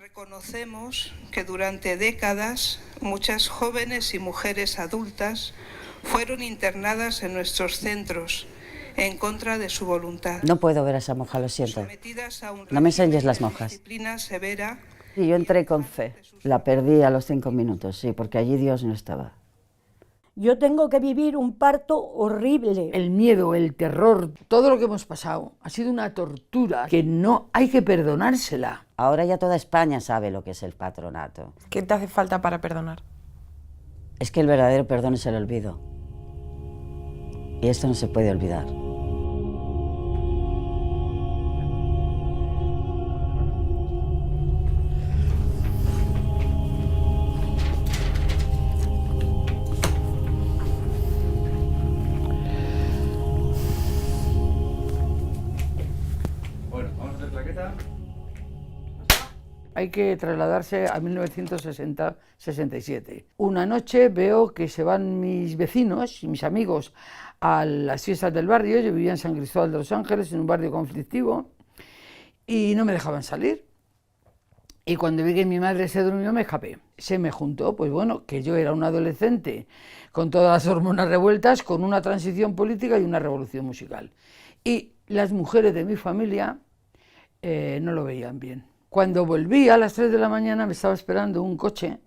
Reconocemos que durante décadas muchas jóvenes y mujeres adultas fueron internadas en nuestros centros en contra de su voluntad. No puedo ver a esa monja, lo siento. No me enseñes las monjas. Disciplina severa. Y yo entré con fe. La perdí a los 5 minutos, sí, porque allí Dios no estaba. Yo tengo que vivir un parto horrible. El miedo, el terror, todo lo que hemos pasado ha sido una tortura que no hay que perdonársela. Ahora ya toda España sabe lo que es el patronato. ¿Qué te hace falta para perdonar? Es que el verdadero perdón es el olvido. Y esto no se puede olvidar. Hay que trasladarse a 1960-67. Una noche veo que se van mis vecinos y mis amigos a las fiestas del barrio. Yo vivía en San Cristóbal de los Ángeles, en un barrio conflictivo, y no me dejaban salir. Y cuando vi que mi madre se durmió, me escapé. Se me juntó, pues bueno, que yo era un adolescente con todas las hormonas revueltas, con una transición política y una revolución musical. Y las mujeres de mi familia no lo veían bien. Cuando volví a las 3 de la mañana me estaba esperando un coche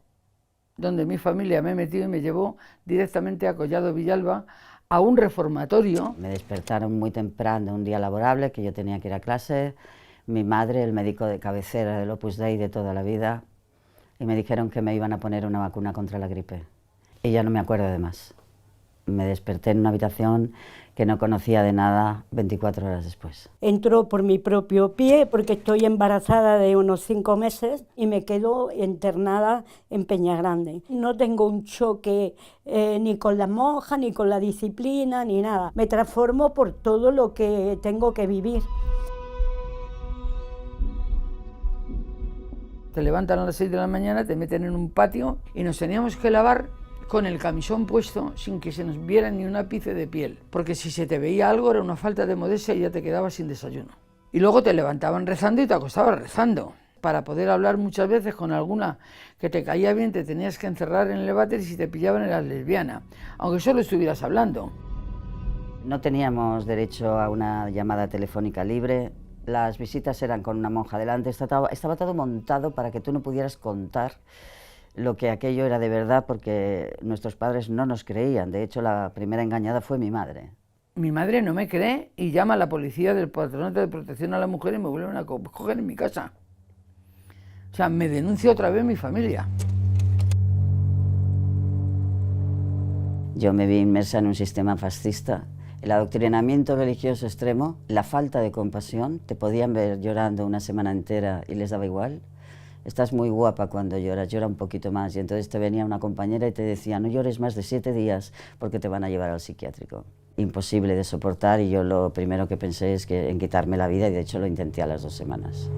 donde mi familia me metió y me llevó directamente a Collado Villalba a un reformatorio. Me despertaron muy temprano, un día laborable, que yo tenía que ir a clase. Mi madre, el médico de cabecera del Opus Dei de toda la vida, y me dijeron que me iban a poner una vacuna contra la gripe. Y ya no me acuerdo de más. Me desperté en una habitación que no conocía de nada 24 horas después. Entró por mi propio pie porque estoy embarazada de unos 5 meses y me quedo internada en Peñagrande. No tengo un choque ni con las monjas, ni con la disciplina, ni nada. Me transformo por todo lo que tengo que vivir. Te levantan a las 6 de la mañana, te meten en un patio y nos teníamos que lavar con el camisón puesto sin que se nos viera ni un ápice de piel, porque si se te veía algo era una falta de modestia y ya te quedabas sin desayuno. Y luego te levantaban rezando y te acostabas rezando. Para poder hablar muchas veces con alguna que te caía bien te tenías que encerrar en el váter y si te pillaban eras lesbiana, aunque solo estuvieras hablando. No teníamos derecho a una llamada telefónica libre. Las visitas eran con una monja delante. Estaba todo montado para que tú no pudieras contar lo que aquello era de verdad, porque nuestros padres no nos creían. De hecho, la primera engañada fue mi madre. Mi madre no me cree y llama a la policía del Patronato de Protección a la Mujer y me vuelven a coger en mi casa. O sea, me denuncia otra vez mi familia. Yo me vi inmersa en un sistema fascista. El adoctrinamiento religioso extremo, la falta de compasión, te podían ver llorando una semana entera y les daba igual. Estás muy guapa cuando lloras, llora un poquito más. Y entonces te venía una compañera y te decía, no llores más de 7 días porque te van a llevar al psiquiátrico. Imposible de soportar, y yo lo primero que pensé es en quitarme la vida, y de hecho lo intenté a las 2 semanas.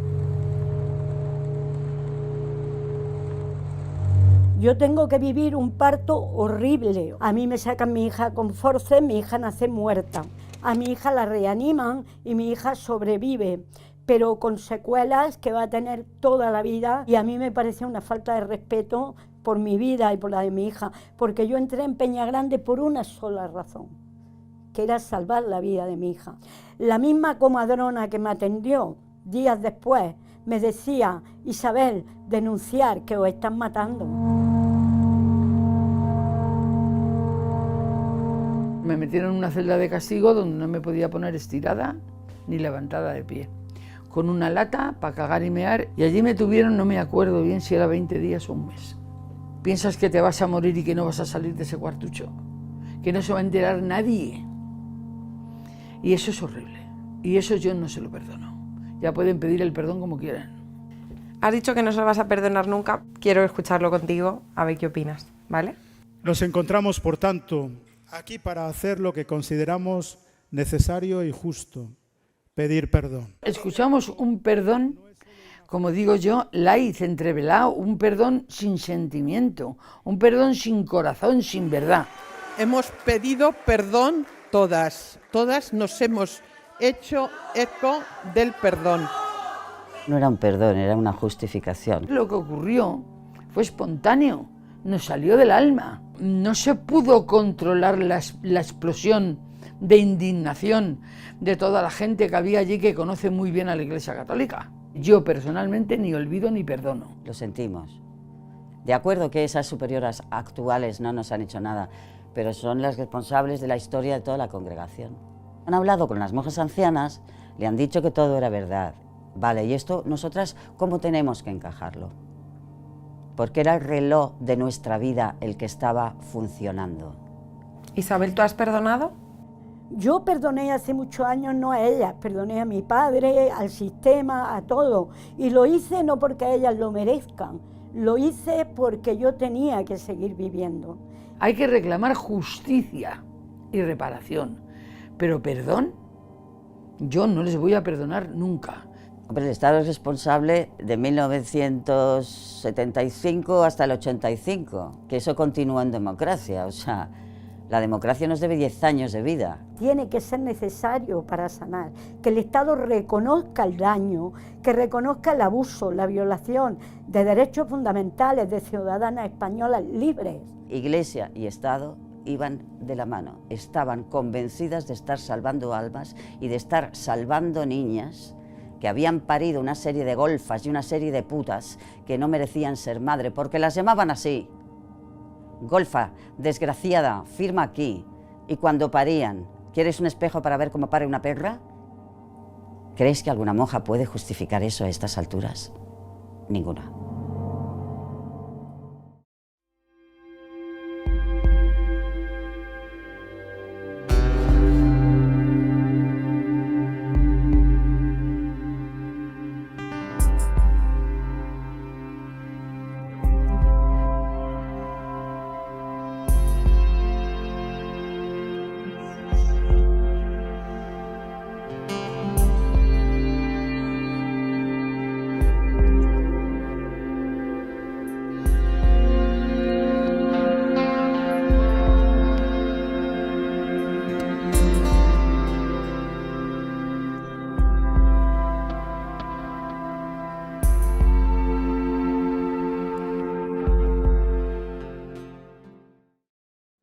Yo tengo que vivir un parto horrible. A mí me sacan mi hija con forceps, mi hija nace muerta. A mi hija la reaniman y mi hija sobrevive, pero con secuelas que va a tener toda la vida, y a mí me parece una falta de respeto por mi vida y por la de mi hija, porque yo entré en Peñagrande por una sola razón, que era salvar la vida de mi hija. La misma comadrona que me atendió días después me decía, Isabel, denunciar que os están matando. Me metieron en una celda de castigo donde no me podía poner estirada ni levantada de pie, con una lata para cagar y mear, y allí me tuvieron, no me acuerdo bien si era 20 días o un mes. Piensas que te vas a morir y que no vas a salir de ese cuartucho, que no se va a enterar nadie. Y eso es horrible, y eso yo no se lo perdono. Ya pueden pedir el perdón como quieran. Has dicho que no se lo vas a perdonar nunca. Quiero escucharlo contigo, a ver qué opinas, ¿vale? Nos encontramos, por tanto, aquí para hacer lo que consideramos necesario y justo: pedir perdón. Escuchamos un perdón, como digo yo, light, entrevelado, un perdón sin sentimiento, un perdón sin corazón, sin verdad. Hemos pedido perdón todas nos hemos hecho eco del perdón. No era un perdón, era una justificación. Lo que ocurrió fue espontáneo, nos salió del alma. No se pudo controlar la explosión de indignación de toda la gente que había allí que conoce muy bien a la Iglesia Católica. Yo personalmente ni olvido ni perdono. Lo sentimos. De acuerdo que esas superioras actuales no nos han hecho nada, pero son las responsables de la historia de toda la congregación. Han hablado con las monjas ancianas, le han dicho que todo era verdad. Vale, y esto nosotras, ¿cómo tenemos que encajarlo? Porque era el reloj de nuestra vida el que estaba funcionando. Isabel, ¿tú has perdonado? Yo perdoné hace muchos años, no a ellas, perdoné a mi padre, al sistema, a todo. Y lo hice no porque ellas lo merezcan, lo hice porque yo tenía que seguir viviendo. Hay que reclamar justicia y reparación, pero perdón, yo no les voy a perdonar nunca. Hombre, el Estado es responsable de 1975 hasta el 85, que eso continúa en democracia, o sea, la democracia nos debe 10 años de vida. Tiene que ser necesario para sanar, que el Estado reconozca el daño, que reconozca el abuso, la violación de derechos fundamentales de ciudadanas españolas libres. Iglesia y Estado iban de la mano, estaban convencidas de estar salvando almas y de estar salvando niñas que habían parido una serie de golfas y una serie de putas que no merecían ser madre, porque las llamaban así. Golfa, desgraciada, firma aquí. Y cuando parían, ¿quieres un espejo para ver cómo pare una perra? ¿Creéis que alguna monja puede justificar eso a estas alturas? Ninguna.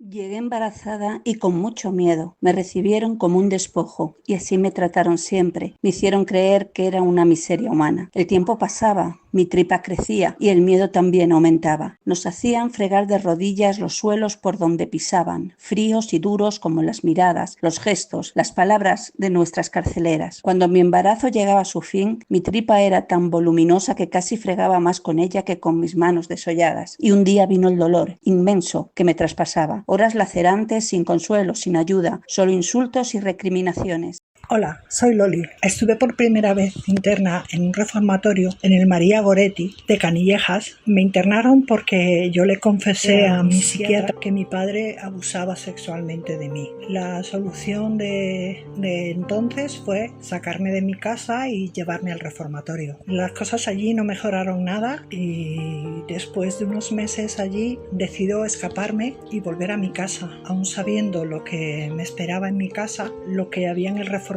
Llegué embarazada y con mucho miedo. Me recibieron como un despojo y así me trataron siempre. Me hicieron creer que era una miseria humana. El tiempo pasaba, mi tripa crecía y el miedo también aumentaba. Nos hacían fregar de rodillas los suelos por donde pisaban, fríos y duros como las miradas, los gestos, las palabras de nuestras carceleras. Cuando mi embarazo llegaba a su fin, mi tripa era tan voluminosa que casi fregaba más con ella que con mis manos desolladas. Y un día vino el dolor, inmenso, que me traspasaba. Horas lacerantes, sin consuelo, sin ayuda, solo insultos y recriminaciones. Hola, soy Loli. Estuve por primera vez interna en un reformatorio en el María Goretti de Canillejas. Me internaron porque yo le confesé a mi psiquiatra que mi padre abusaba sexualmente de mí. La solución de entonces fue sacarme de mi casa y llevarme al reformatorio. Las cosas allí no mejoraron nada y después de unos meses allí decido escaparme y volver a mi casa. Aún sabiendo lo que me esperaba en mi casa, lo que había en el reformatorio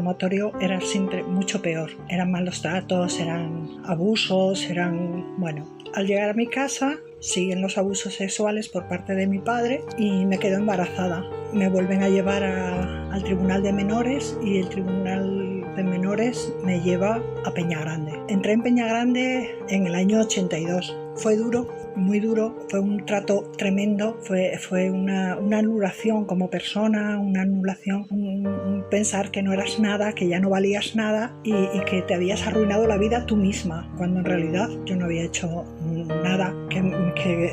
era siempre mucho peor. Eran malos tratos, eran abusos, al llegar a mi casa siguen los abusos sexuales por parte de mi padre y me quedo embarazada. Me vuelven a llevar al tribunal de menores y el tribunal de menores me lleva a Peñagrande. Entré en Peñagrande en el año 82. Fue duro, muy duro, fue un trato tremendo, fue una anulación como persona, una anulación, un pensar que no eras nada, que ya no valías nada y que te habías arruinado la vida tú misma, cuando en realidad yo no había hecho nada que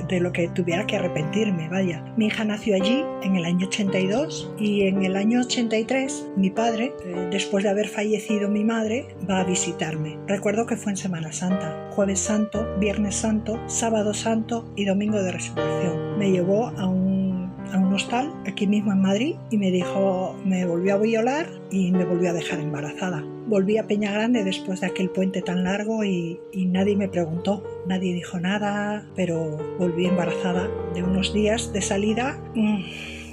de lo que tuviera que arrepentirme, vaya. Mi hija nació allí en el año 82 y en el año 83 mi padre, después de haber fallecido mi madre, va a visitarme. Recuerdo que fue en Semana Santa, Jueves Santo, Viernes Santo, Sábado Santo y Domingo de Resurrección. Me llevó a un hostal aquí mismo en Madrid y me dijo, me volvió a violar y me volvió a dejar embarazada. Volví a Peñagrande después de aquel puente tan largo y nadie me preguntó, nadie dijo nada, pero volví embarazada de unos días de salida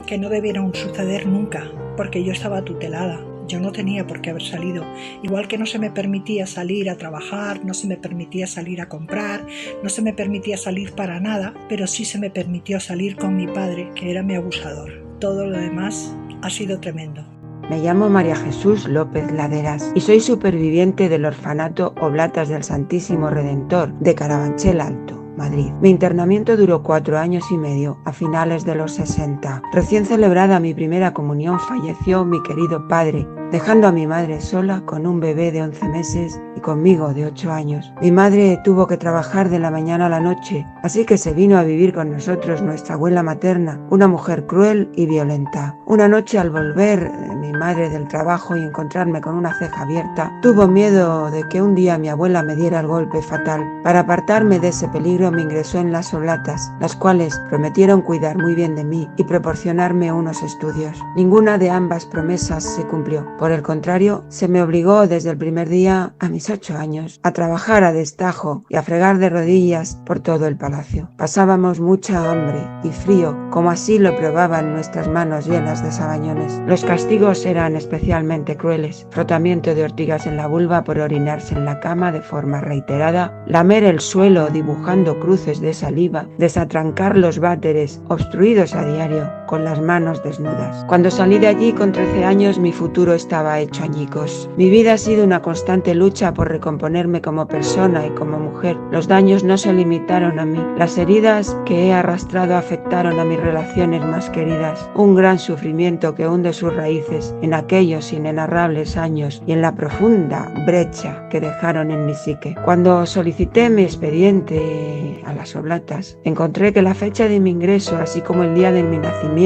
que no debieron suceder nunca, porque yo estaba tutelada. yo no tenía por qué haber salido. Igual que no se me permitía salir a trabajar, no se me permitía salir a comprar, no se me permitía salir para nada, pero sí se me permitió salir con mi padre, que era mi abusador. Todo lo demás ha sido tremendo. Me llamo María Jesús López Laderas y soy superviviente del orfanato Oblatas del Santísimo Redentor de Carabanchel Alto, Madrid. Mi internamiento duró 4 años y medio, a finales de los 60. Recién celebrada mi primera comunión falleció mi querido padre, dejando a mi madre sola con un bebé de 11 meses y conmigo de 8 años. Mi madre tuvo que trabajar de la mañana a la noche, así que se vino a vivir con nosotros nuestra abuela materna, una mujer cruel y violenta. Una noche, al volver mi madre del trabajo y encontrarme con una ceja abierta, tuvo miedo de que un día mi abuela me diera el golpe fatal. Para apartarme de ese peligro me ingresó en las Oblatas, las cuales prometieron cuidar muy bien de mí y proporcionarme unos estudios. Ninguna de ambas promesas se cumplió. Por el contrario, se me obligó desde el primer día, a mis 8 años, a trabajar a destajo y a fregar de rodillas por todo el palacio. Pasábamos mucha hambre y frío, como así lo probaban nuestras manos llenas de sabañones. Los castigos eran especialmente crueles: frotamiento de ortigas en la vulva por orinarse en la cama de forma reiterada, lamer el suelo dibujando cruces de saliva, desatrancar los váteres obstruidos a diario con las manos desnudas. Cuando salí de allí con 13 años, mi futuro estaba hecho añicos. Mi vida ha sido una constante lucha por recomponerme como persona y como mujer. Los daños no se limitaron a mí. Las heridas que he arrastrado afectaron a mis relaciones más queridas. Un gran sufrimiento que hunde sus raíces en aquellos inenarrables años y en la profunda brecha que dejaron en mi psique. Cuando solicité mi expediente a las Oblatas, encontré que la fecha de mi ingreso, así como el día de mi nacimiento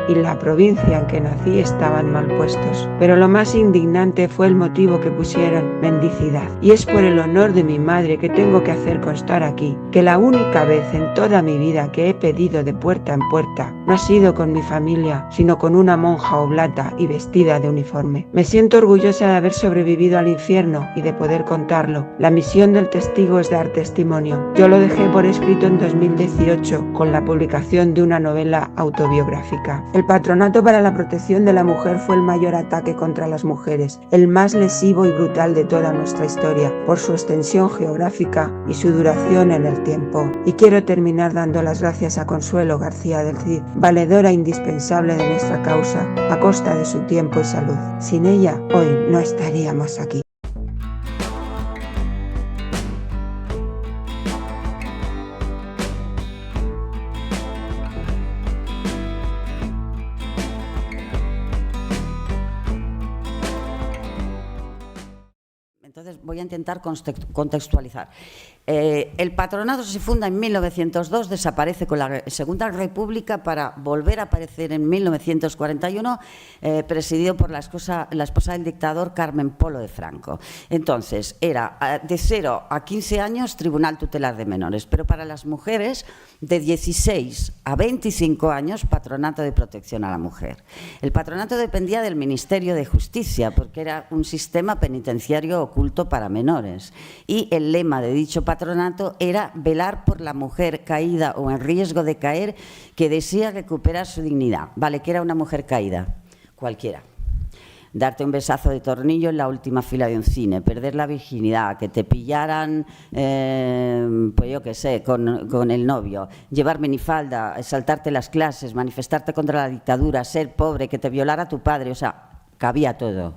y la provincia en que nací, estaban mal puestos. Pero lo más indignante fue el motivo que pusieron: mendicidad. Y es por el honor de mi madre que tengo que hacer constar aquí que la única vez en toda mi vida que he pedido de puerta en puerta no ha sido con mi familia, sino con una monja oblata y vestida de uniforme. Me siento orgullosa de haber sobrevivido al infierno y de poder contarlo. La misión del testigo es dar testimonio. Yo lo dejé por escrito en 2018 con la publicación de una novela autobiográfica. El Patronato para la Protección de la Mujer fue el mayor ataque contra las mujeres, el más lesivo y brutal de toda nuestra historia, por su extensión geográfica y su duración en el tiempo. Y quiero terminar dando las gracias a Consuelo García del Cid, valedora indispensable de nuestra causa, a costa de su tiempo y salud. Sin ella, hoy no estaríamos aquí. Entonces voy a intentar contextualizar. El patronato se funda en 1902, desaparece con la Segunda República para volver a aparecer en 1941, presidido por la esposa del dictador Carmen Polo de Franco. Entonces, era de 0 a 15 años Tribunal Tutelar de Menores, pero para las mujeres de 16 a 25 años Patronato de Protección a la Mujer. El patronato dependía del Ministerio de Justicia porque era un sistema penitenciario oculto para menores y el lema de dicho patronato era velar por la mujer caída o en riesgo de caer que desea recuperar su dignidad. Vale, que era una mujer caída, cualquiera. Darte un besazo de tornillo en la última fila de un cine, perder la virginidad, que te pillaran, pues yo qué sé, con el novio, llevar minifalda, saltarte las clases, manifestarte contra la dictadura, ser pobre, que te violara tu padre, o sea, cabía todo.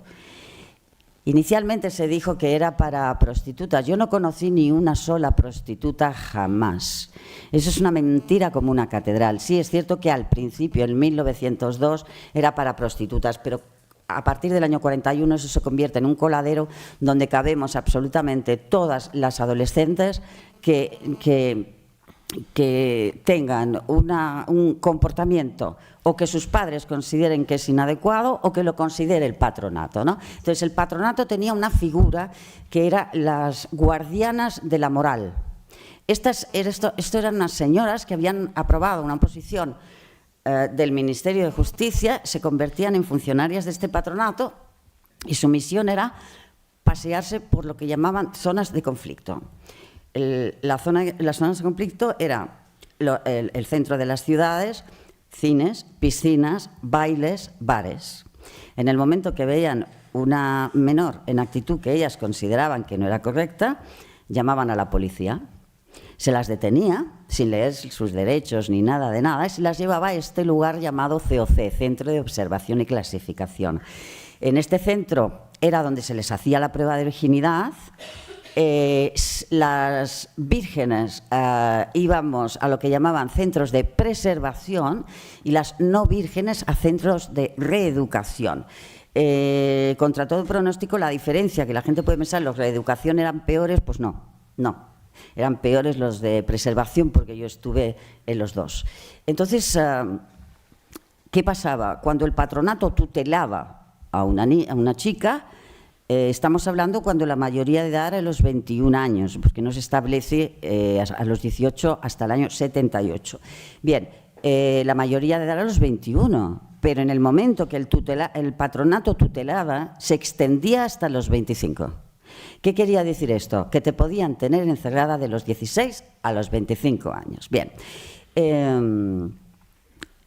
Inicialmente se dijo que era para prostitutas. Yo no conocí ni una sola prostituta jamás. Eso es una mentira como una catedral. Sí, es cierto que al principio, en 1902, era para prostitutas, pero a partir del año 41 eso se convierte en un coladero donde cabemos absolutamente todas las adolescentes que tengan un comportamiento o que sus padres consideren que es inadecuado o que lo considere el patronato, ¿no? Entonces, el patronato tenía una figura que era las guardianas de la moral. Esto eran unas señoras que habían aprobado una oposición del Ministerio de Justicia, se convertían en funcionarias de este patronato y su misión era pasearse por lo que llamaban zonas de conflicto. Las zonas de conflicto era el centro de las ciudades, cines, piscinas, bailes, bares. En el momento que veían una menor en actitud que ellas consideraban que no era correcta, llamaban a la policía, se las detenía sin leer sus derechos ni nada de nada y se las llevaba a este lugar llamado COC, Centro de Observación y Clasificación. En este centro era donde se les hacía la prueba de virginidad. Las vírgenes íbamos a lo que llamaban centros de preservación y las no vírgenes a centros de reeducación. Contra todo pronóstico, la diferencia que la gente puede pensar, los de reeducación eran peores, pues no, eran peores los de preservación porque yo estuve en los dos. Entonces, ¿qué pasaba? Cuando el patronato tutelaba a una chica, estamos hablando cuando la mayoría de edad era los 21 años, porque no se establece a los 18 hasta el año 78. Bien, la mayoría de edad era los 21, pero en el momento que el patronato tutelaba, se extendía hasta los 25. ¿Qué quería decir esto? Que te podían tener encerrada de los 16 a los 25 años. Bien,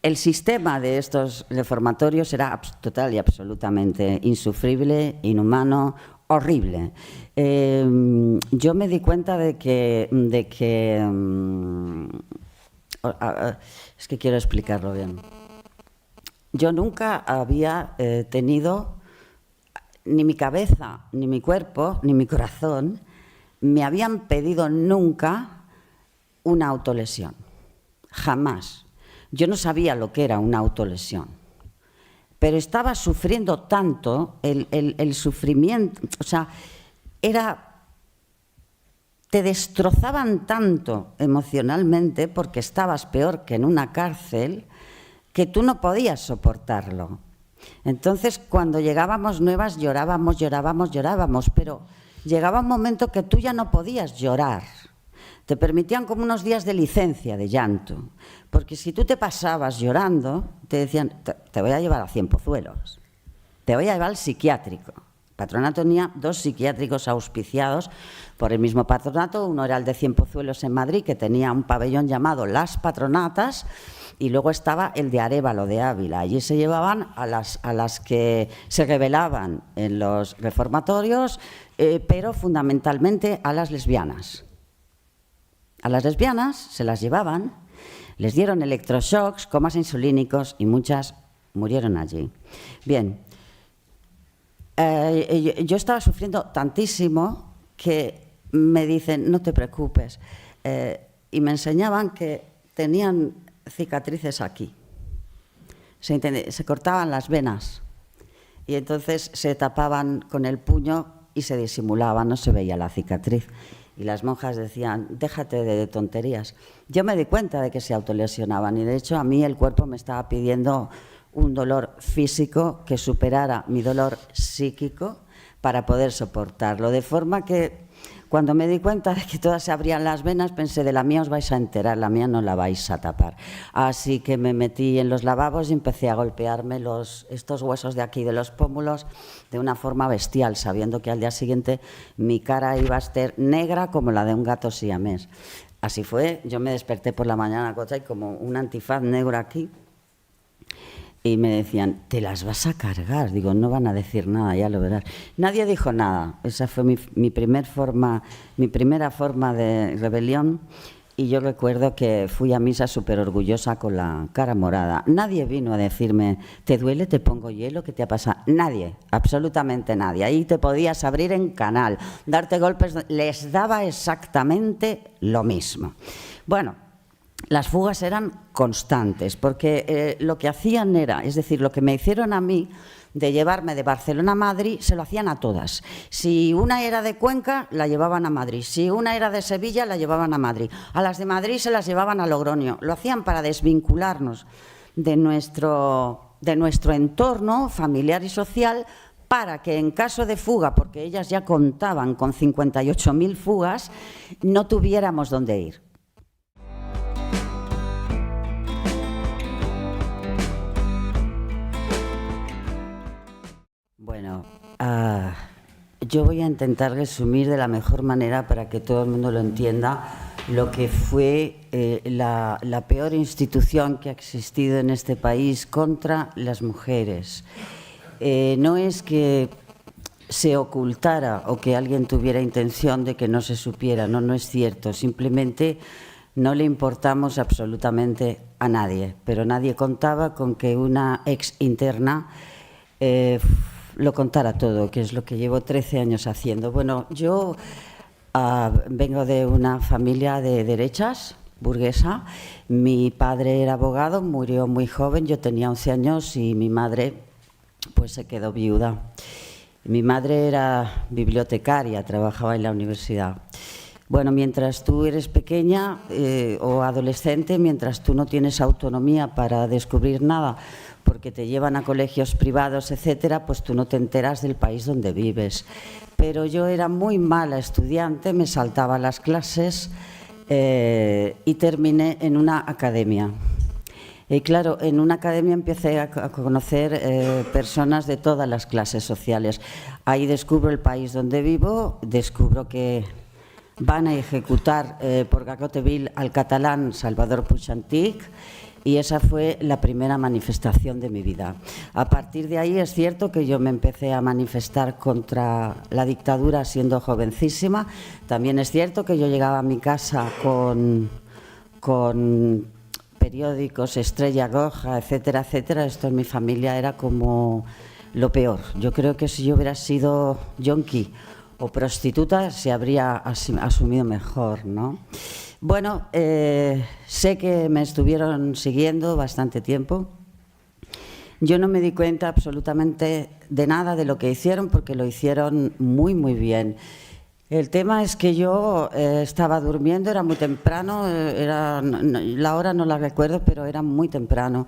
el sistema de estos reformatorios era total y absolutamente insufrible, inhumano, horrible. Yo me di cuenta de que es que quiero explicarlo bien. Yo nunca había tenido, ni mi cabeza, ni mi cuerpo, ni mi corazón, me habían pedido nunca una autolesión. Jamás. Yo no sabía lo que era una autolesión, pero estaba sufriendo tanto, el sufrimiento, o sea, te destrozaban tanto emocionalmente porque estabas peor que en una cárcel, que tú no podías soportarlo. Entonces, cuando llegábamos nuevas, llorábamos, pero llegaba un momento que tú ya no podías llorar. Te permitían como unos días de licencia, de llanto, porque si tú te pasabas llorando, te decían, te voy a llevar a Cienpozuelos, te voy a llevar al psiquiátrico. El patronato tenía 2 psiquiátricos auspiciados por el mismo patronato, uno era el de Cienpozuelos en Madrid, que tenía un pabellón llamado Las Patronatas, y luego estaba el de Arévalo, de Ávila. Allí se llevaban a las que se rebelaban en los reformatorios, pero fundamentalmente a las lesbianas. A las lesbianas se las llevaban, les dieron electroshocks, comas insulínicos y muchas murieron allí. Bien, yo estaba sufriendo tantísimo que me dicen, no te preocupes, y me enseñaban que tenían cicatrices aquí. Se cortaban las venas y entonces se tapaban con el puño y se disimulaban, no se veía la cicatriz. Y las monjas decían, déjate de tonterías. Yo me di cuenta de que se autolesionaban y de hecho a mí el cuerpo me estaba pidiendo un dolor físico que superara mi dolor psíquico para poder soportarlo. De forma que cuando me di cuenta de que todas se abrían las venas, pensé, de la mía os vais a enterar, la mía no la vais a tapar. Así que me metí en los lavabos y empecé a golpearme estos huesos de aquí, de los pómulos, de una forma bestial, sabiendo que al día siguiente mi cara iba a estar negra como la de un gato siamés. Así fue, yo me desperté por la mañana, y como un antifaz negro aquí, y me decían, te las vas a cargar. Digo, no van a decir nada, ya lo verás. Nadie dijo nada. Esa fue mi primera forma de rebelión. Y yo recuerdo que fui a misa súper orgullosa con la cara morada. Nadie vino a decirme, ¿te duele? ¿Te pongo hielo? ¿Qué te ha pasado? Nadie, absolutamente nadie. Ahí te podías abrir en canal, darte golpes. Les daba exactamente lo mismo. Bueno, las fugas eran constantes, porque lo que hacían era, es decir, lo que me hicieron a mí, de llevarme de Barcelona a Madrid, se lo hacían a todas. Si una era de Cuenca, la llevaban a Madrid. Si una era de Sevilla, la llevaban a Madrid. A las de Madrid se las llevaban a Logroño. Lo hacían para desvincularnos de nuestro entorno familiar y social, para que en caso de fuga, porque ellas ya contaban con 58.000 fugas, no tuviéramos dónde ir. Bueno, yo voy a intentar resumir de la mejor manera para que todo el mundo lo entienda lo que fue la peor institución que ha existido en este país contra las mujeres. No es que se ocultara o que alguien tuviera intención de que no se supiera. No, no es cierto. Simplemente no le importamos absolutamente a nadie, pero nadie contaba con que una ex interna lo contara todo, que es lo que llevo 13 años haciendo. Bueno, yo vengo de una familia de derechas, burguesa. Mi padre era abogado, murió muy joven, yo tenía 11 años y mi madre pues se quedó viuda. Mi madre era bibliotecaria, trabajaba en la universidad. Bueno, mientras tú eres pequeña o adolescente, mientras tú no tienes autonomía para descubrir nada, porque te llevan a colegios privados, etcétera, pues tú no te enteras del país donde vives. Pero yo era muy mala estudiante, me saltaba las clases y terminé en una academia. Y claro, en una academia empecé a conocer personas de todas las clases sociales. Ahí descubro el país donde vivo, descubro que van a ejecutar por garrote vil al catalán Salvador Puig Antich, y esa fue la primera manifestación de mi vida. A partir de ahí es cierto que yo me empecé a manifestar contra la dictadura siendo jovencísima. También es cierto que yo llegaba a mi casa con periódicos, Estrella Roja, etcétera, etcétera. Esto en mi familia era como lo peor. Yo creo que si yo hubiera sido yonki o prostituta se habría asumido mejor, ¿no? Bueno, sé que me estuvieron siguiendo bastante tiempo. Yo no me di cuenta absolutamente de nada de lo que hicieron porque lo hicieron muy, muy bien. El tema es que yo estaba durmiendo, era muy temprano, la hora no la recuerdo, pero era muy temprano.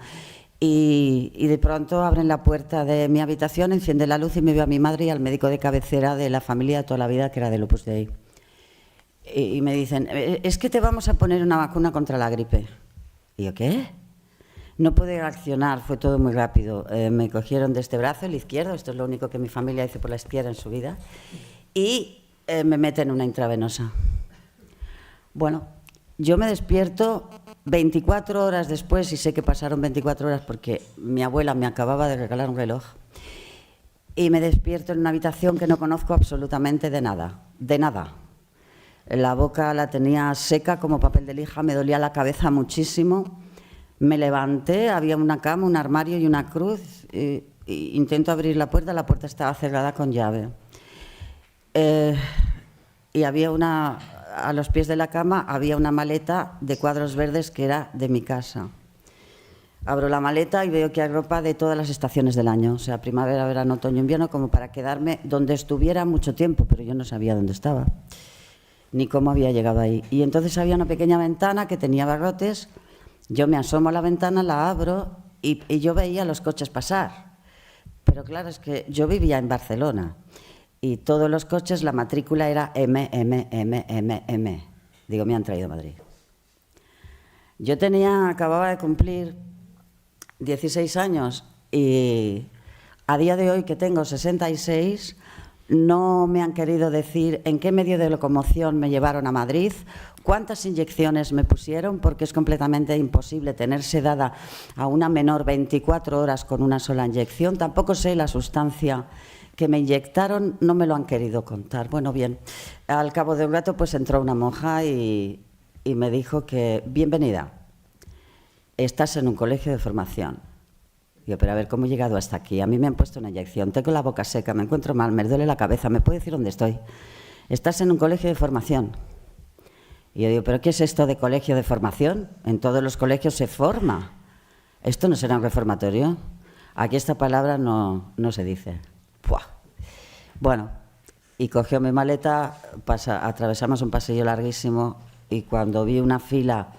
Y de pronto abren la puerta de mi habitación, enciende la luz y me veo a mi madre y al médico de cabecera de la familia de toda la vida, que era del Opus Dei. Y me dicen, es que te vamos a poner una vacuna contra la gripe. Y yo, ¿qué? No pude reaccionar, fue todo muy rápido. Me cogieron de este brazo, el izquierdo, esto es lo único que mi familia hizo por la izquierda en su vida, y me meten una intravenosa. Bueno, yo me despierto 24 horas después, y sé que pasaron 24 horas porque mi abuela me acababa de regalar un reloj, y me despierto en una habitación que no conozco absolutamente de nada, de nada. La boca la tenía seca como papel de lija, me dolía la cabeza muchísimo. Me levanté, había una cama, un armario y una cruz. Intento abrir la puerta estaba cerrada con llave. Y había a los pies de la cama había una maleta de cuadros verdes que era de mi casa. Abro la maleta y veo que hay ropa de todas las estaciones del año, o sea, primavera, verano, otoño, invierno, como para quedarme donde estuviera mucho tiempo, pero yo no sabía dónde estaba, ni cómo había llegado ahí. Y entonces había una pequeña ventana que tenía barrotes, yo me asomo a la ventana, la abro y yo veía los coches pasar. Pero claro, es que yo vivía en Barcelona y todos los coches, la matrícula era M. Digo, me han traído a Madrid. Yo acababa de cumplir 16 años y a día de hoy, que tengo 66, no me han querido decir en qué medio de locomoción me llevaron a Madrid, cuántas inyecciones me pusieron, porque es completamente imposible tener sedada a una menor 24 horas con una sola inyección. Tampoco sé la sustancia que me inyectaron, no me lo han querido contar. Bueno, bien, al cabo de un rato pues entró una monja y me dijo que, bienvenida, estás en un colegio de formación. Yo, pero a ver, ¿cómo he llegado hasta aquí? A mí me han puesto una inyección, tengo la boca seca, me encuentro mal, me duele la cabeza, ¿me puede decir dónde estoy? Estás en un colegio de formación. Y yo digo, ¿pero qué es esto de colegio de formación? En todos los colegios se forma. ¿Esto no será un reformatorio? Aquí esta palabra no se dice. ¡Puah! Bueno, y cogió mi maleta, atravesamos un pasillo larguísimo y cuando vi una fila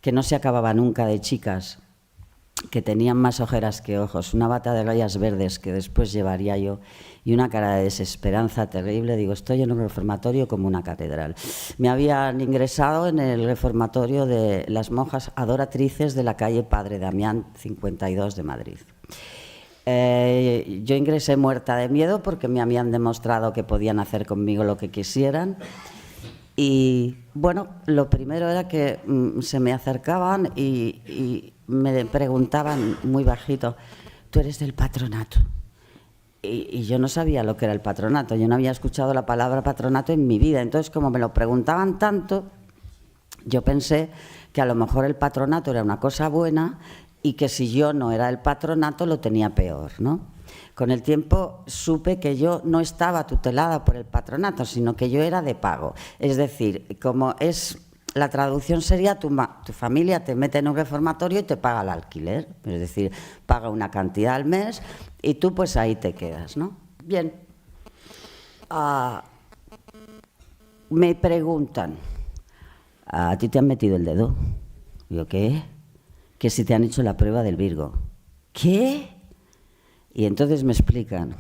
que no se acababa nunca de chicas, que tenían más ojeras que ojos, una bata de rayas verdes que después llevaría yo y una cara de desesperanza terrible, digo, estoy en un reformatorio como una catedral. Me habían ingresado en el reformatorio de las monjas adoratrices de la calle Padre Damián 52 de Madrid. Yo ingresé muerta de miedo porque me habían demostrado que podían hacer conmigo lo que quisieran. Y bueno, lo primero era que se me acercaban y me preguntaban muy bajito, ¿tú eres del patronato? Y yo no sabía lo que era el patronato, yo no había escuchado la palabra patronato en mi vida. Entonces, como me lo preguntaban tanto, yo pensé que a lo mejor el patronato era una cosa buena y que si yo no era el patronato lo tenía peor, ¿no? Con el tiempo supe que yo no estaba tutelada por el patronato, sino que yo era de pago. Es decir, como es... La traducción sería tu familia te mete en un reformatorio y te paga el alquiler, es decir, paga una cantidad al mes y tú pues ahí te quedas, ¿no? Bien. Me preguntan, ¿a ti te han metido el dedo? Digo, ¿qué? Que si te han hecho la prueba del Virgo. ¿Qué? Y entonces me explican.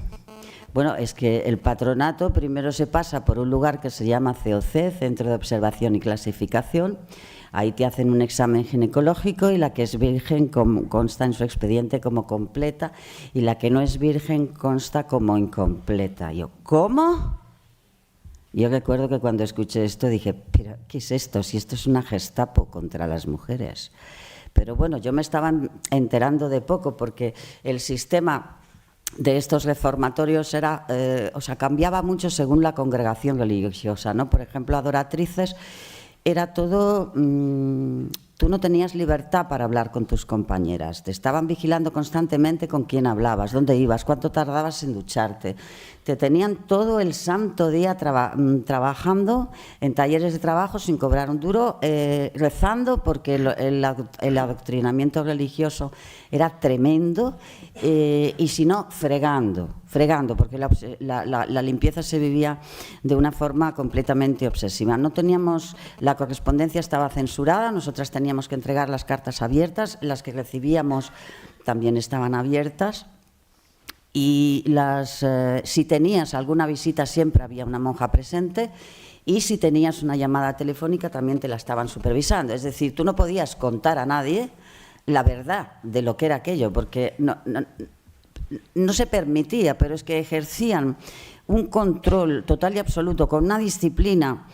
Bueno, es que el patronato primero se pasa por un lugar que se llama COC, Centro de Observación y Clasificación. Ahí te hacen un examen ginecológico y la que es virgen consta en su expediente como completa y la que no es virgen consta como incompleta. Yo, ¿cómo? Yo recuerdo que cuando escuché esto dije, ¿pero qué es esto? Si esto es una Gestapo contra las mujeres. Pero bueno, yo me estaba enterando de poco porque el sistema de estos reformatorios era, cambiaba mucho según la congregación religiosa, ¿no? Por ejemplo, adoratrices era todo, tú no tenías libertad para hablar con tus compañeras, te estaban vigilando constantemente con quién hablabas, dónde ibas, cuánto tardabas en ducharte, te tenían todo el santo día trabajando en talleres de trabajo sin cobrar un duro, rezando porque el adoctrinamiento religioso era tremendo y si no, fregando, porque la limpieza se vivía de una forma completamente obsesiva. No teníamos, la correspondencia estaba censurada, nosotras teníamos que entregar las cartas abiertas, las que recibíamos también estaban abiertas. Y si tenías alguna visita siempre había una monja presente y si tenías una llamada telefónica también te la estaban supervisando. Es decir, tú no podías contar a nadie la verdad de lo que era aquello porque no se permitía, pero es que ejercían un control total y absoluto con una disciplina.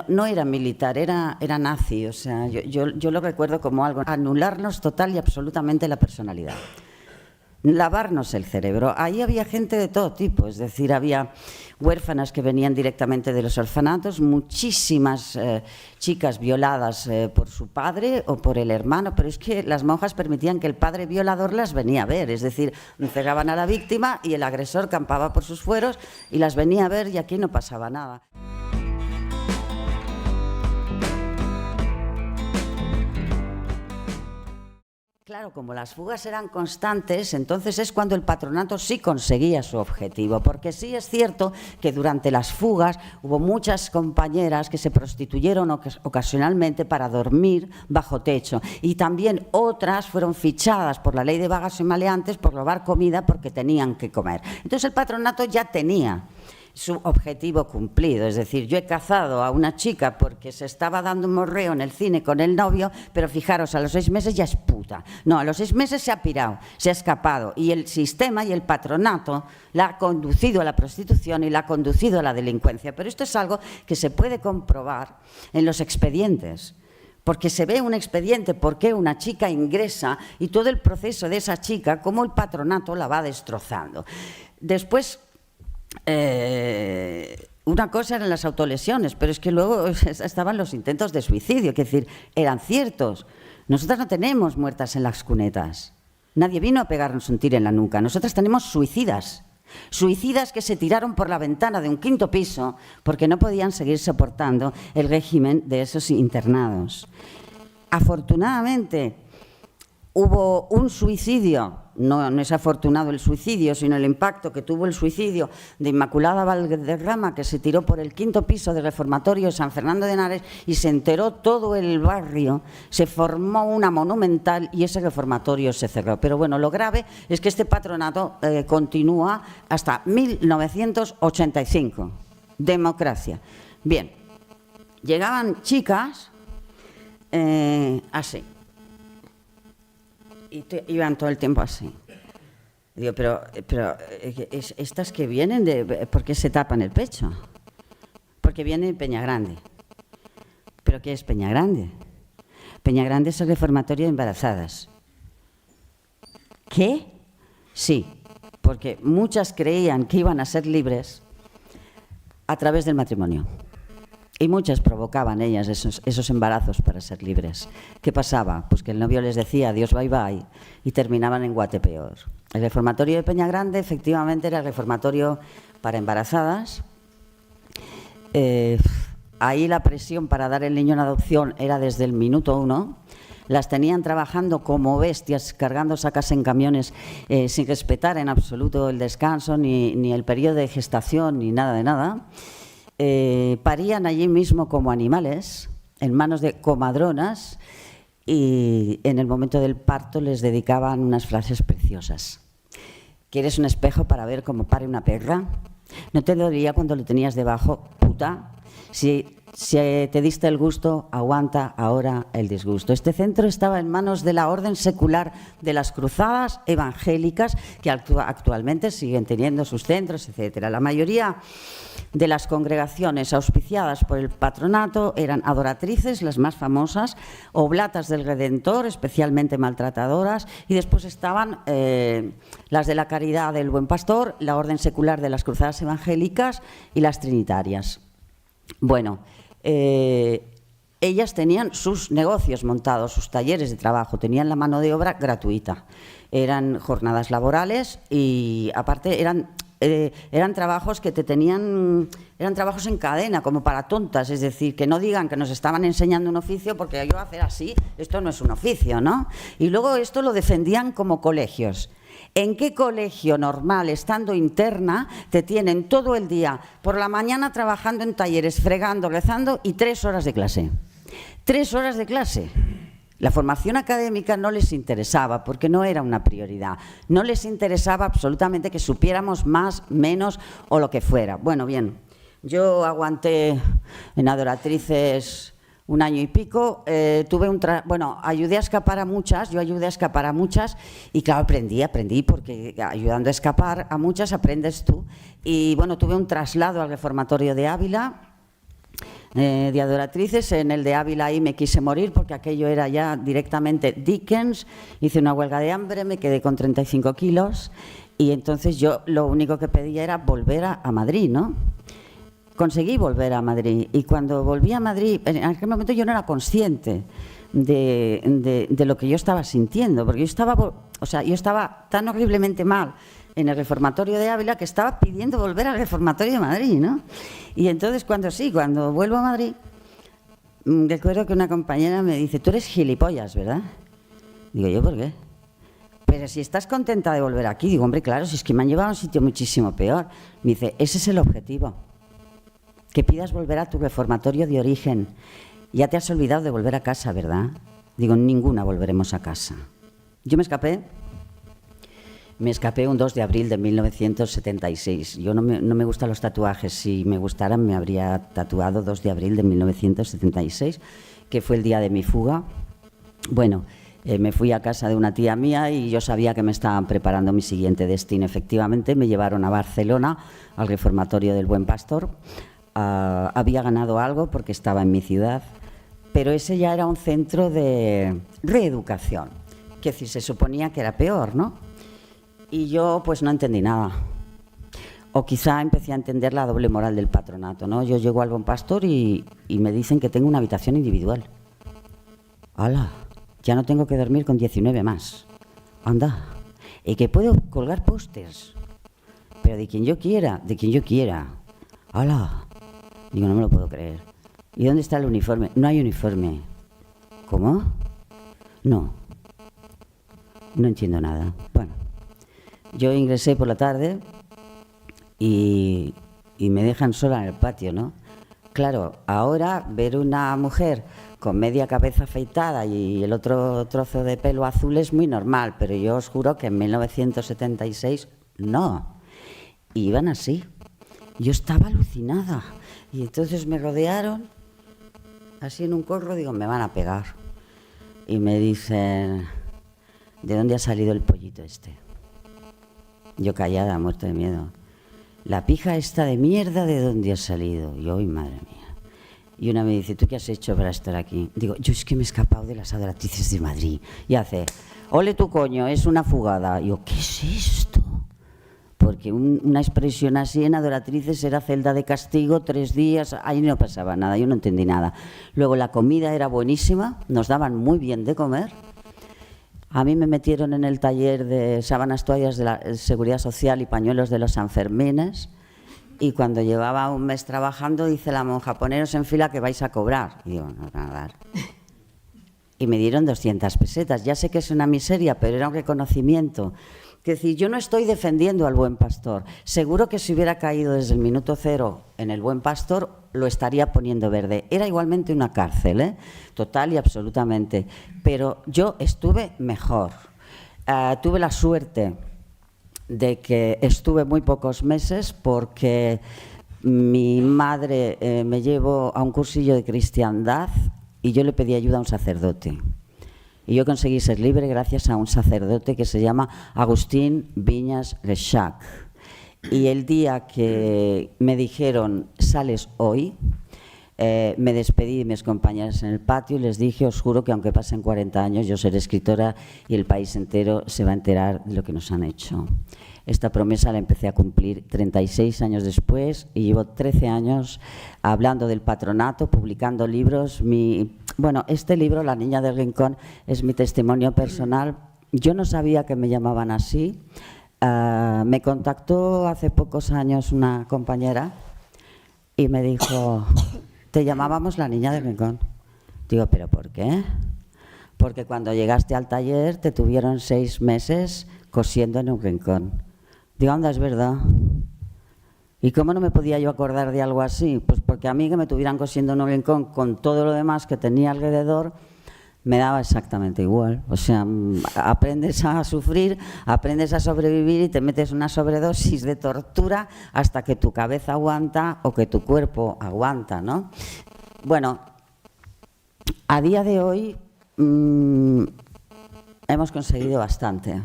No era militar, era nazi. O sea, yo lo recuerdo como algo, anularnos total y absolutamente la personalidad. Lavarnos el cerebro. Ahí había gente de todo tipo, es decir, había huérfanas que venían directamente de los orfanatos, muchísimas chicas violadas por su padre o por el hermano, pero es que las monjas permitían que el padre violador las venía a ver, es decir, encerraban a la víctima y el agresor campaba por sus fueros y las venía a ver y aquí no pasaba nada. Claro, como las fugas eran constantes, entonces es cuando el patronato sí conseguía su objetivo, porque sí es cierto que durante las fugas hubo muchas compañeras que se prostituyeron ocasionalmente para dormir bajo techo y también otras fueron fichadas por la ley de vagas y maleantes por robar comida porque tenían que comer. Entonces el patronato ya tenía su objetivo cumplido, es decir, yo he cazado a una chica porque se estaba dando un morreo en el cine con el novio, pero fijaros, a los 6 meses ya es puta. No, a los 6 meses se ha pirado, se ha escapado y el sistema y el patronato la ha conducido a la prostitución y la ha conducido a la delincuencia. Pero esto es algo que se puede comprobar en los expedientes. Porque se ve un expediente, por qué una chica ingresa y todo el proceso de esa chica, cómo el patronato la va destrozando. Después, una cosa eran las autolesiones, pero es que luego estaban los intentos de suicidio, que es decir, eran ciertos. Nosotras no tenemos muertas en las cunetas. Nadie vino a pegarnos un tiro en la nuca. Nosotras tenemos suicidas. Suicidas que se tiraron por la ventana de un 5º piso porque no podían seguir soportando el régimen de esos internados. Afortunadamente, hubo un suicidio. No es afortunado el suicidio, sino el impacto que tuvo el suicidio de Inmaculada Valderrama, que se tiró por el 5º piso del reformatorio de San Fernando de Henares y se enteró todo el barrio, se formó una monumental y ese reformatorio se cerró. Pero bueno, lo grave es que este patronato continúa hasta 1985. Democracia. Bien, llegaban chicas así. Y iban todo el tiempo así. Digo, pero estas que vienen, ¿por qué se tapan el pecho? Porque viene Peñagrande. ¿Pero qué es Peñagrande? Peñagrande es el reformatorio de embarazadas. ¿Qué? Sí, porque muchas creían que iban a ser libres a través del matrimonio. Y muchas provocaban ellas esos embarazos para ser libres. ¿Qué pasaba? Pues que el novio les decía adiós, bye bye, y terminaban en Guatepeor. El reformatorio de Peñagrande efectivamente era el reformatorio para embarazadas. Ahí la presión para dar el niño en adopción era desde el minuto 1. Las tenían trabajando como bestias, cargando sacas en camiones, sin respetar en absoluto el descanso, ni el periodo de gestación, ni nada de nada. Parían allí mismo como animales, en manos de comadronas, y en el momento del parto les dedicaban unas frases preciosas. ¿Quieres un espejo para ver cómo pare una perra? ¿No te dolería cuando lo tenías debajo, puta? Si te diste el gusto, aguanta ahora el disgusto. Este centro estaba en manos de la orden secular de las cruzadas evangélicas, que actualmente siguen teniendo sus centros, etcétera. La mayoría de las congregaciones auspiciadas por el patronato eran adoratrices, las más famosas, oblatas del Redentor, especialmente maltratadoras, y después estaban las de la Caridad del Buen Pastor, la orden secular de las cruzadas evangélicas y las trinitarias. Bueno, ellas tenían sus negocios montados, sus talleres de trabajo, tenían la mano de obra gratuita. Eran jornadas laborales y aparte eran trabajos que eran trabajos en cadena, como para tontas, es decir, que no digan que nos estaban enseñando un oficio, porque yo hacer así, esto no es un oficio, ¿no? Y luego esto lo defendían como colegios. ¿En qué colegio normal, estando interna, te tienen todo el día, por la mañana trabajando en talleres, fregando, rezando y 3 horas de clase? 3 horas de clase. La formación académica no les interesaba porque no era una prioridad. No les interesaba absolutamente que supiéramos más, menos o lo que fuera. Bueno, bien, yo aguanté en adoratrices 1 año y pico, ayudé a escapar a muchas, y claro, aprendí porque ayudando a escapar a muchas aprendes tú. Y bueno, tuve un traslado al reformatorio de Ávila, de adoratrices. En el de Ávila ahí me quise morir porque aquello era ya directamente Dickens. Hice una huelga de hambre, me quedé con 35 kilos y entonces yo lo único que pedía era volver a Madrid, ¿no? Conseguí volver a Madrid y cuando volví a Madrid, en aquel momento yo no era consciente de lo que yo estaba sintiendo, porque yo estaba tan horriblemente mal en el reformatorio de Ávila que estaba pidiendo volver al reformatorio de Madrid, ¿no? Y entonces cuando vuelvo a Madrid, recuerdo que una compañera me dice, tú eres gilipollas, ¿verdad? Digo, ¿yo por qué? Pero si estás contenta de volver aquí. Digo, hombre, claro, si es que me han llevado a un sitio muchísimo peor. Me dice, ese es el objetivo, que pidas volver a tu reformatorio de origen. Ya te has olvidado de volver a casa, ¿verdad? Digo, ninguna volveremos a casa. Yo me escapé un 2 de abril de 1976. Yo no me gustan los tatuajes. Si me gustaran, me habría tatuado 2 de abril de 1976, que fue el día de mi fuga. Bueno, me fui a casa de una tía mía y yo sabía que me estaban preparando mi siguiente destino. Efectivamente, me llevaron a Barcelona, al reformatorio del Buen Pastor. Había ganado algo porque estaba en mi ciudad, pero ese ya era un centro de reeducación, que se suponía que era peor, ¿no? Y yo pues no entendí nada, o quizá empecé a entender la doble moral del patronato, ¿no? Yo llego al Buen Pastor y me dicen que tengo una habitación individual. ¡Hala! Ya no tengo que dormir con 19 más. Anda, y que puedo colgar pósters, pero de quien yo quiera. ¡Hala! Digo, no me lo puedo creer. ¿Y dónde está el uniforme? No hay uniforme. ¿Cómo? No entiendo nada. Bueno, yo ingresé por la tarde y me dejan sola en el patio, ¿no? Claro, ahora ver una mujer con media cabeza afeitada y el otro trozo de pelo azul es muy normal, pero yo os juro que en 1976 no. Y iban así. Yo estaba alucinada. Y entonces me rodearon, así en un corro, digo, me van a pegar. Y me dicen, ¿de dónde ha salido el pollito este? Yo callada, muerta de miedo. La pija esta de mierda, ¿de dónde ha salido? Y yo, ¡ay, madre mía! Y una me dice, ¿tú qué has hecho para estar aquí? Digo, yo es que me he escapado de las adoratrices de Madrid. Y hace, ole tu coño, es una fugada. Y yo, ¿qué es esto? porque una expresión así en Adoratrices era celda de castigo, 3 días, ahí no pasaba nada, yo no entendí nada. Luego la comida era buenísima, nos daban muy bien de comer. A mí me metieron en el taller de sábanas, toallas de la Seguridad Social y pañuelos de los Sanfermines, y cuando llevaba un mes trabajando dice la monja, poneros en fila que vais a cobrar. Y digo, no van a dar. Y me dieron 200 pesetas. Ya sé que es una miseria, pero era un reconocimiento. Es decir, yo no estoy defendiendo al buen pastor. Seguro que si hubiera caído desde el minuto 0 en el buen pastor, lo estaría poniendo verde. Era igualmente una cárcel, total y absolutamente. Pero yo estuve mejor. Tuve la suerte de que estuve muy pocos meses porque mi madre me llevó a un cursillo de cristiandad y yo le pedí ayuda a un sacerdote. Y yo conseguí ser libre gracias a un sacerdote que se llama Agustín Viñas Lechac. Y el día que me dijeron, sales hoy, me despedí de mis compañeras en el patio y les dije, os juro que aunque pasen 40 años, yo seré escritora y el país entero se va a enterar de lo que nos han hecho. Esta promesa la empecé a cumplir 36 años después y llevo 13 años hablando del patronato, publicando libros. Bueno, este libro, La niña del rincón, es mi testimonio personal. Yo no sabía que me llamaban así. Me contactó hace pocos años una compañera y me dijo, te llamábamos La niña del rincón. Digo, ¿pero por qué? Porque cuando llegaste al taller te tuvieron 6 meses cosiendo en un rincón. Digo, anda, es verdad. ¿Y cómo no me podía yo acordar de algo así? Pues porque a mí que me tuvieran cosiendo en un rincón con todo lo demás que tenía alrededor, me daba exactamente igual. O sea, aprendes a sufrir, aprendes a sobrevivir y te metes una sobredosis de tortura hasta que tu cabeza aguanta o que tu cuerpo aguanta, ¿no? Bueno, a día de hoy hemos conseguido bastante.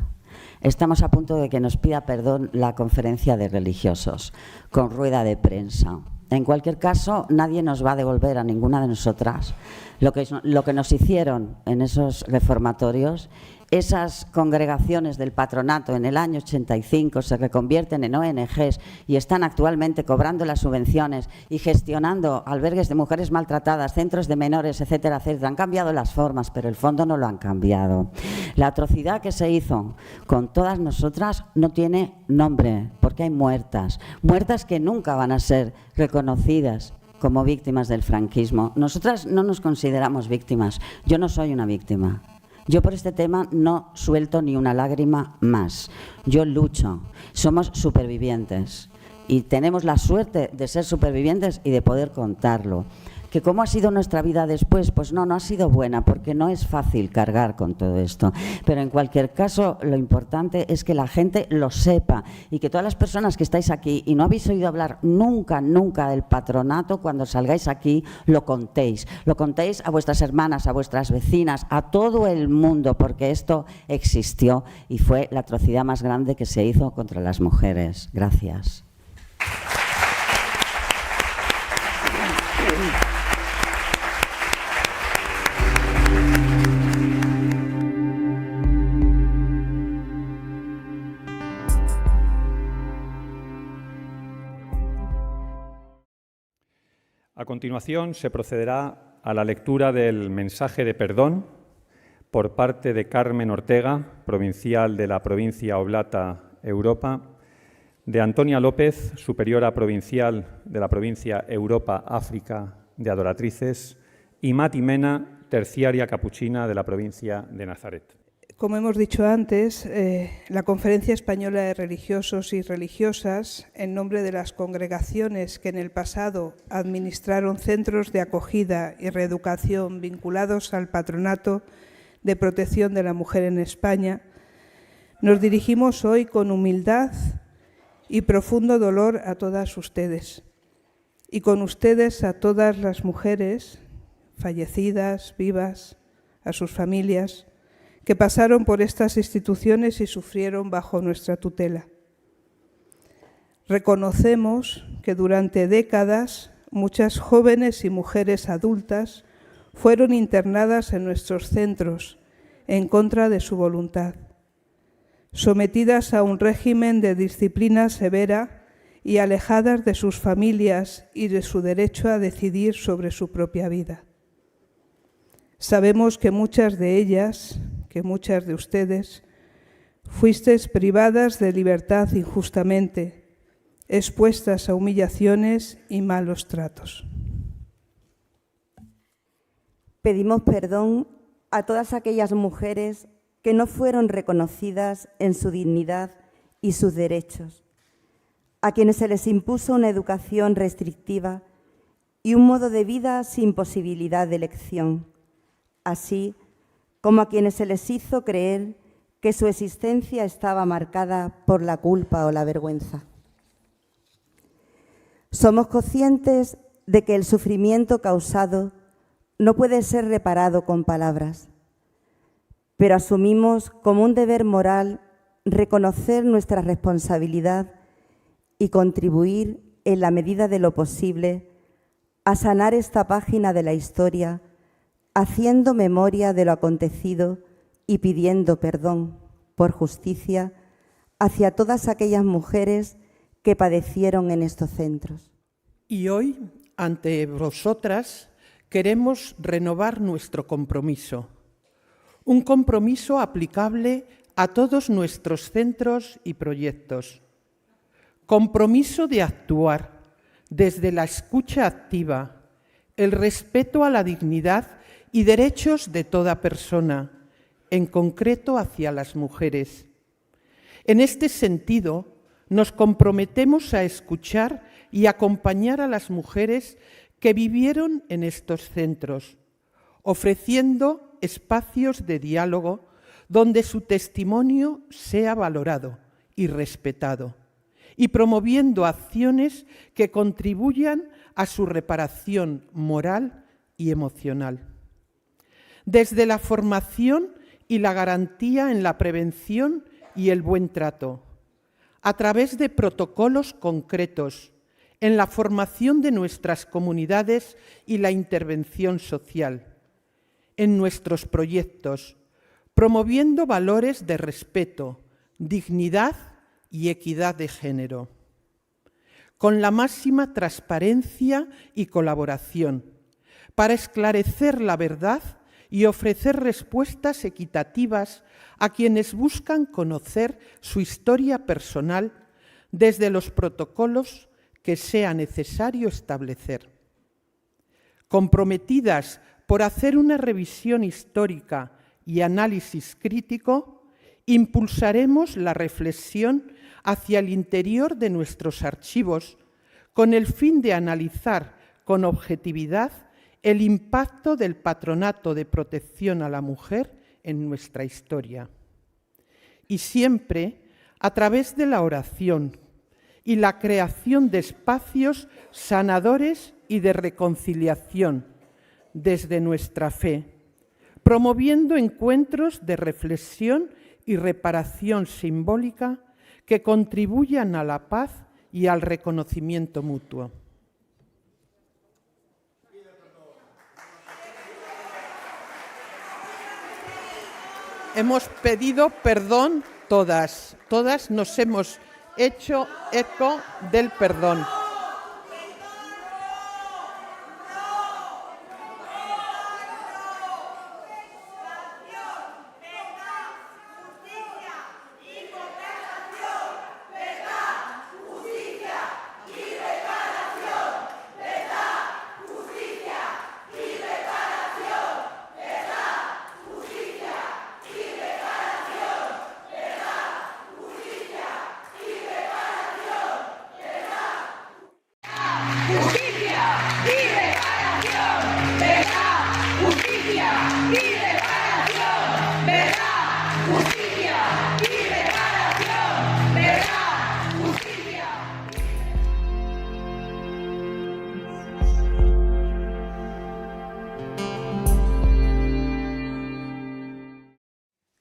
Estamos a punto de que nos pida perdón la conferencia de religiosos, con rueda de prensa. En cualquier caso, nadie nos va a devolver a ninguna de nosotras lo que nos hicieron en esos reformatorios. Esas congregaciones del patronato en el año 85 se reconvierten en ONGs y están actualmente cobrando las subvenciones y gestionando albergues de mujeres maltratadas, centros de menores, etcétera, etcétera. Han cambiado las formas, pero el fondo no lo han cambiado. La atrocidad que se hizo con todas nosotras no tiene nombre, porque hay muertas que nunca van a ser reconocidas como víctimas del franquismo. Nosotras no nos consideramos víctimas. Yo no soy una víctima. Yo por este tema no suelto ni una lágrima más. Yo lucho. Somos supervivientes y tenemos la suerte de ser supervivientes y de poder contarlo. ¿Que cómo ha sido nuestra vida después? Pues no ha sido buena, porque no es fácil cargar con todo esto. Pero en cualquier caso, lo importante es que la gente lo sepa y que todas las personas que estáis aquí y no habéis oído hablar nunca del patronato, cuando salgáis aquí, lo contéis. Lo contéis a vuestras hermanas, a vuestras vecinas, a todo el mundo, porque esto existió y fue la atrocidad más grande que se hizo contra las mujeres. Gracias. A continuación se procederá a la lectura del mensaje de perdón por parte de Carmen Ortega, provincial de la provincia Oblata, Europa, de Antonia López, superiora provincial de la provincia Europa, África, de Adoratrices, y Mati Mena, terciaria capuchina de la provincia de Nazaret. Como hemos dicho antes, la Conferencia Española de Religiosos y Religiosas, en nombre de las congregaciones que en el pasado administraron centros de acogida y reeducación vinculados al Patronato de Protección de la Mujer en España, nos dirigimos hoy con humildad y profundo dolor a todas ustedes, y con ustedes a todas las mujeres fallecidas, vivas, a sus familias, que pasaron por estas instituciones y sufrieron bajo nuestra tutela. Reconocemos que durante décadas muchas jóvenes y mujeres adultas fueron internadas en nuestros centros en contra de su voluntad. sometidas a un régimen de disciplina severa y alejadas de sus familias y de su derecho a decidir sobre su propia vida. Sabemos que muchas de ellas, que muchas de ustedes, fuisteis privadas de libertad injustamente, expuestas a humillaciones y malos tratos. Pedimos perdón a todas aquellas mujeres que no fueron reconocidas en su dignidad y sus derechos, a quienes se les impuso una educación restrictiva y un modo de vida sin posibilidad de elección, así como a quienes se les hizo creer que su existencia estaba marcada por la culpa o la vergüenza. Somos conscientes de que el sufrimiento causado no puede ser reparado con palabras, pero asumimos como un deber moral reconocer nuestra responsabilidad y contribuir, en la medida de lo posible, a sanar esta página de la historia, haciendo memoria de lo acontecido y pidiendo perdón por justicia hacia todas aquellas mujeres que padecieron en estos centros. Y hoy, ante vosotras, queremos renovar nuestro compromiso, un compromiso aplicable a todos nuestros centros y proyectos. Compromiso de actuar desde la escucha activa, el respeto a la dignidad y derechos de toda persona, en concreto hacia las mujeres. En este sentido, nos comprometemos a escuchar y acompañar a las mujeres que vivieron en estos centros, ofreciendo espacios de diálogo donde su testimonio sea valorado y respetado, y promoviendo acciones que contribuyan a su reparación moral y emocional. Desde la formación y la garantía en la prevención y el buen trato, a través de protocolos concretos, en la formación de nuestras comunidades y la intervención social, en nuestros proyectos, promoviendo valores de respeto, dignidad y equidad de género, con la máxima transparencia y colaboración, para esclarecer la verdad y ofrecer respuestas equitativas a quienes buscan conocer su historia personal desde los protocolos que sea necesario establecer. Comprometidas por hacer una revisión histórica y análisis crítico, impulsaremos la reflexión hacia el interior de nuestros archivos con el fin de analizar con objetividad el impacto del Patronato de Protección a la Mujer en nuestra historia. Y siempre a través de la oración y la creación de espacios sanadores y de reconciliación desde nuestra fe, promoviendo encuentros de reflexión y reparación simbólica que contribuyan a la paz y al reconocimiento mutuo. Hemos pedido perdón todas nos hemos hecho eco del perdón.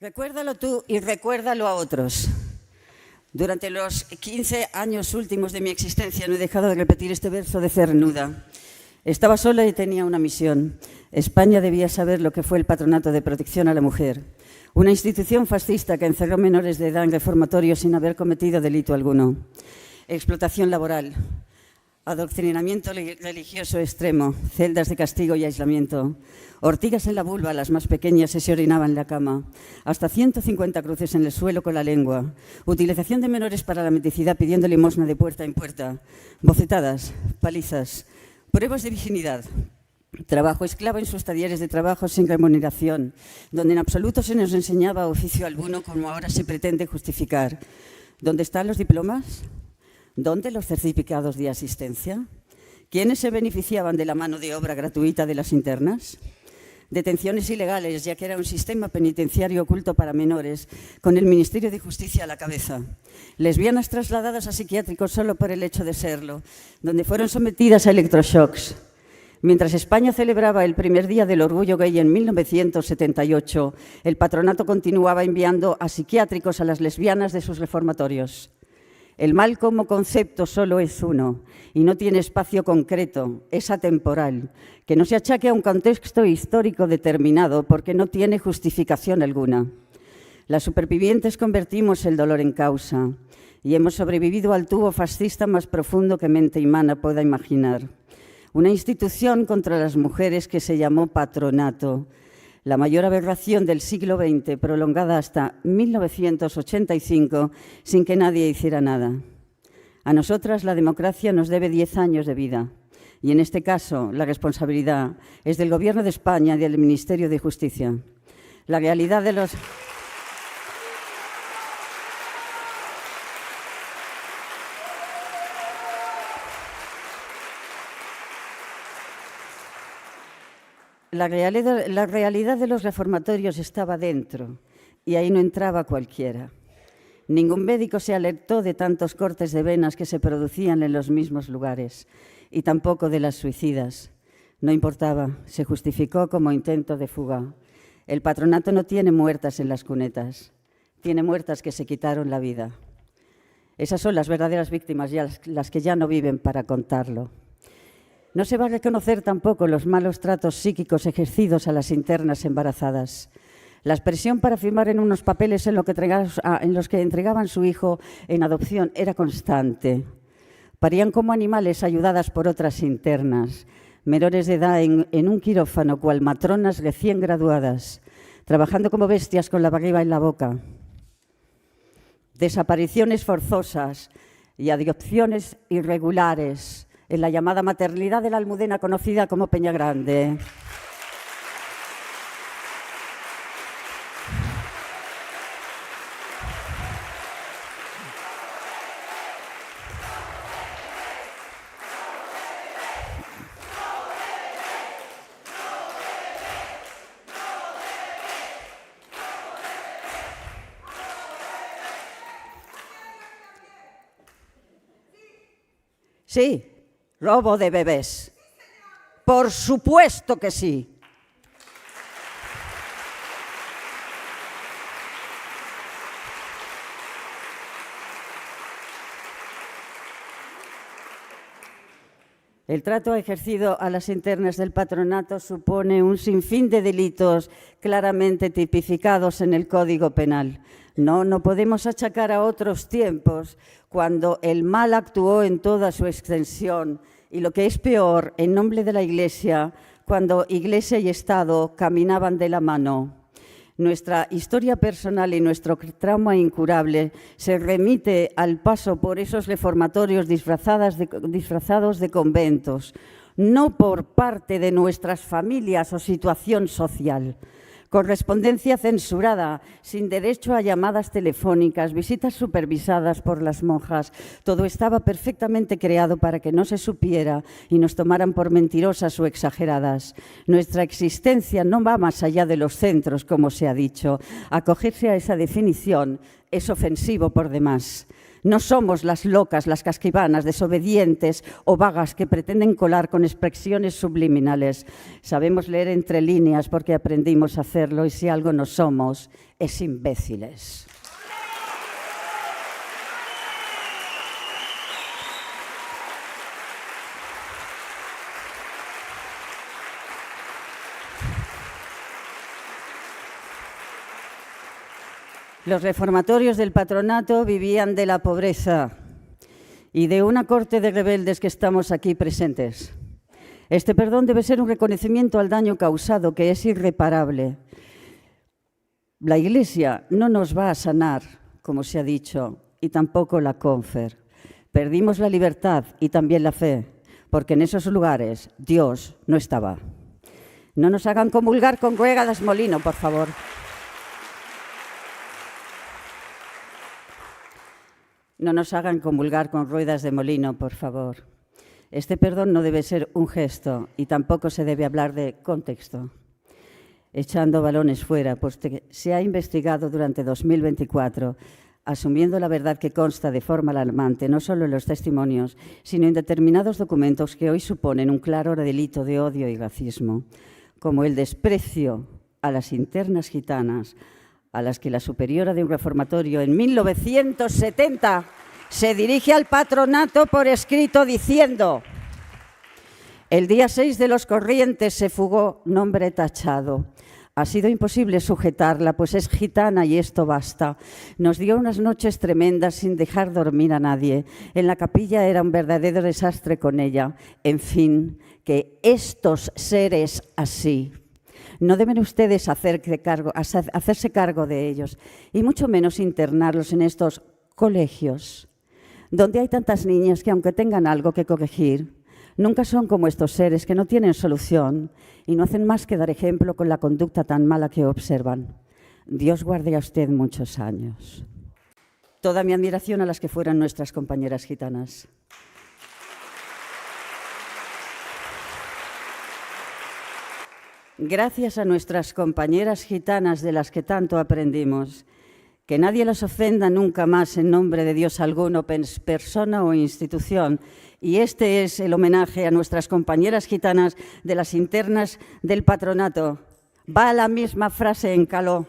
Recuérdalo tú y recuérdalo a otros. Durante los 15 años últimos de mi existencia no he dejado de repetir este verso de Cernuda. Estaba sola y tenía una misión. España debía saber lo que fue el Patronato de Protección a la Mujer, una institución fascista que encerró menores de edad en reformatorios sin haber cometido delito alguno. Explotación laboral, adoctrinamiento religioso extremo, celdas de castigo y aislamiento, ortigas en la vulva, las más pequeñas se orinaban en la cama, hasta 150 cruces en el suelo con la lengua, utilización de menores para la mendicidad pidiendo limosna de puerta en puerta, bofetadas, palizas, pruebas de virginidad, trabajo esclavo en sus talleres de trabajo sin remuneración, donde en absoluto se nos enseñaba oficio alguno como ahora se pretende justificar. ¿Dónde están los diplomas? ¿Dónde los certificados de asistencia? ¿Quiénes se beneficiaban de la mano de obra gratuita de las internas? Detenciones ilegales, ya que era un sistema penitenciario oculto para menores, con el Ministerio de Justicia a la cabeza. Lesbianas trasladadas a psiquiátricos solo por el hecho de serlo, donde fueron sometidas a electroshocks. Mientras España celebraba el primer día del orgullo gay en 1978, el patronato continuaba enviando a psiquiátricos a las lesbianas de sus reformatorios. El mal como concepto solo es uno y no tiene espacio concreto, es atemporal, que no se achaque a un contexto histórico determinado porque no tiene justificación alguna. Las supervivientes convertimos el dolor en causa y hemos sobrevivido al tubo fascista más profundo que mente humana pueda imaginar. Una institución contra las mujeres que se llamó patronato, la mayor aberración del siglo XX, prolongada hasta 1985, sin que nadie hiciera nada. A nosotras la democracia nos debe 10 años de vida, y en este caso la responsabilidad es del Gobierno de España y del Ministerio de Justicia. La realidad de los... La realidad de los reformatorios estaba dentro y ahí no entraba cualquiera. Ningún médico se alertó de tantos cortes de venas que se producían en los mismos lugares y tampoco de las suicidas. No importaba, se justificó como intento de fuga. El patronato no tiene muertas en las cunetas, tiene muertas que se quitaron la vida. Esas son las verdaderas víctimas, las que ya no viven para contarlo. No se va a reconocer tampoco los malos tratos psíquicos ejercidos a las internas embarazadas. La expresión para firmar en unos papeles en los que entregaban su hijo en adopción era constante. Parían como animales ayudadas por otras internas, menores de edad en un quirófano, cual matronas recién graduadas, trabajando como bestias con la barriga en la boca. Desapariciones forzosas y adopciones irregulares en la llamada maternidad de la Almudena, conocida como Peña Grande. Sí. Robo de bebés. Por supuesto que sí. El trato ejercido a las internas del patronato supone un sinfín de delitos claramente tipificados en el Código Penal. No podemos achacar a otros tiempos cuando el mal actuó en toda su extensión y, lo que es peor, en nombre de la Iglesia, cuando Iglesia y Estado caminaban de la mano. Nuestra historia personal y nuestro trauma incurable se remite al paso por esos reformatorios disfrazados de conventos, no por parte de nuestras familias o situación social. Correspondencia censurada, sin derecho a llamadas telefónicas, visitas supervisadas por las monjas. Todo estaba perfectamente creado para que no se supiera y nos tomaran por mentirosas o exageradas. Nuestra existencia no va más allá de los centros, como se ha dicho. Acogerse a esa definición es ofensivo por demás. No somos las locas, las casquivanas, desobedientes o vagas que pretenden colar con expresiones subliminales. Sabemos leer entre líneas porque aprendimos a hacerlo y si algo no somos, es imbéciles. Los reformatorios del patronato vivían de la pobreza y de una corte de rebeldes que estamos aquí presentes. Este perdón debe ser un reconocimiento al daño causado, que es irreparable. La Iglesia no nos va a sanar, como se ha dicho, y tampoco la Confer. Perdimos la libertad y también la fe, porque en esos lugares Dios no estaba. No nos hagan comulgar con ruedas de molino, por favor. No nos hagan comulgar con ruedas de molino, por favor. Este perdón no debe ser un gesto y tampoco se debe hablar de contexto, echando balones fuera, pues se ha investigado durante 2024, asumiendo la verdad que consta de forma alarmante, no solo en los testimonios, sino en determinados documentos que hoy suponen un claro delito de odio y racismo, como el desprecio a las internas gitanas, a las que la superiora de un reformatorio en 1970 se dirige al patronato por escrito diciendo: el día 6 de los Corrientes se fugó, nombre tachado. Ha sido imposible sujetarla, pues es gitana y esto basta. Nos dio unas noches tremendas sin dejar dormir a nadie. En la capilla era un verdadero desastre con ella. En fin, que estos seres así no deben ustedes hacerse cargo de ellos, y mucho menos internarlos en estos colegios, donde hay tantas niñas que, aunque tengan algo que corregir, nunca son como estos seres que no tienen solución y no hacen más que dar ejemplo con la conducta tan mala que observan. Dios guarde a usted muchos años. Toda mi admiración a las que fueran nuestras compañeras gitanas. Gracias a nuestras compañeras gitanas de las que tanto aprendimos, que nadie las ofenda nunca más en nombre de Dios alguno, persona o institución. Y este es el homenaje a nuestras compañeras gitanas de las internas del patronato. Va la misma frase en caló.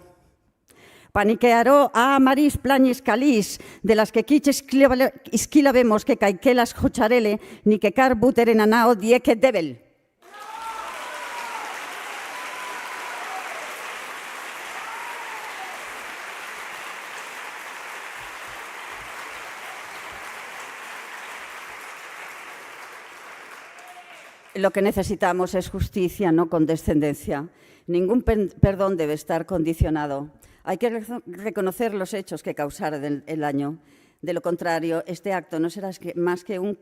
Paniquearó a Maris Plañis Calís, de las que quiches isquila vemos que caiquelas jocharele, ni que car buterenanao dieque debel. Lo que necesitamos es justicia, no condescendencia. Ningún perdón debe estar condicionado. Hay que reconocer los hechos que causaron el daño. De lo contrario, este acto no será más que un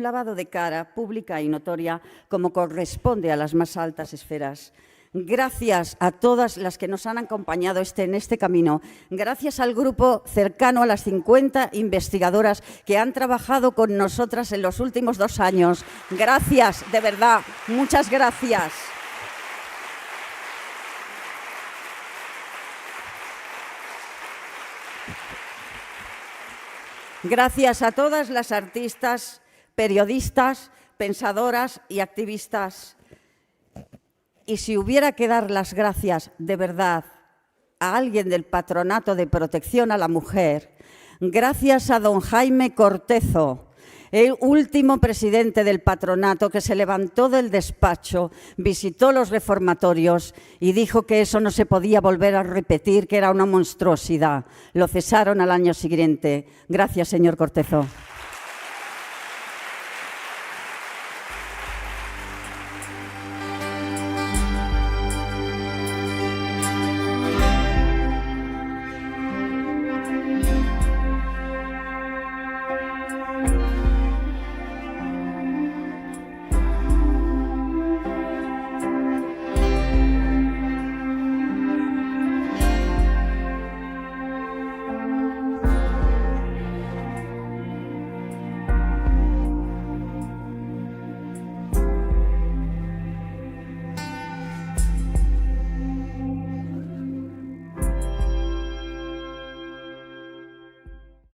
lavado de cara pública y notoria, como corresponde a las más altas esferas. Gracias a todas las que nos han acompañado en este camino. Gracias al grupo cercano a las 50 investigadoras que han trabajado con nosotras en los últimos 2 años. Gracias, de verdad, muchas gracias. Gracias a todas las artistas, periodistas, pensadoras y activistas. Y si hubiera que dar las gracias de verdad a alguien del Patronato de Protección a la Mujer, gracias a don Jaime Cortezo, el último presidente del patronato, que se levantó del despacho, visitó los reformatorios y dijo que eso no se podía volver a repetir, que era una monstruosidad. Lo cesaron al año siguiente. Gracias, señor Cortezo.